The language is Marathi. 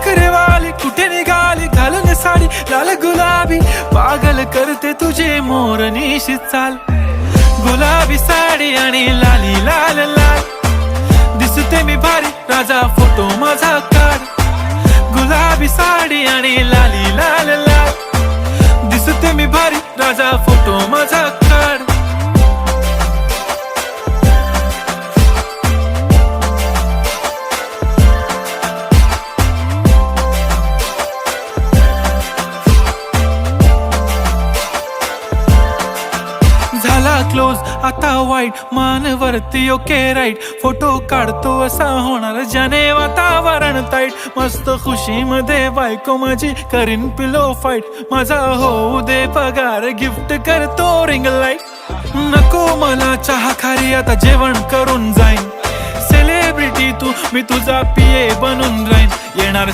नखरेवाली कुठे निघाली घालून साडी लाल गुलाबी, पागल करते तुझे मोरनीशी चाल. गुलाबी साडी आणि लाली लाल लाल, दिसते मी भारी राजा फोटो माझा काढ. गुलाबी साडी आणि लाली लाल लाल, दिसते मी भारी राजा फोटो माझा काढ. झाला क्लोज आता वाईट, मानवरती ओके राईट. फोटो काढतो असा होणार ज्याने वातावरण ताईट. मस्त खुशी मध्ये बायको माझी करीन पिलो फाईट. माझा होऊ दे पगार गिफ्ट करतो रिंग लाईट. नको मला चहा खारी आता जेवण करून जाईन. सेलिब्रिटी तू मी तुझा पिये बनून राहीन. येणार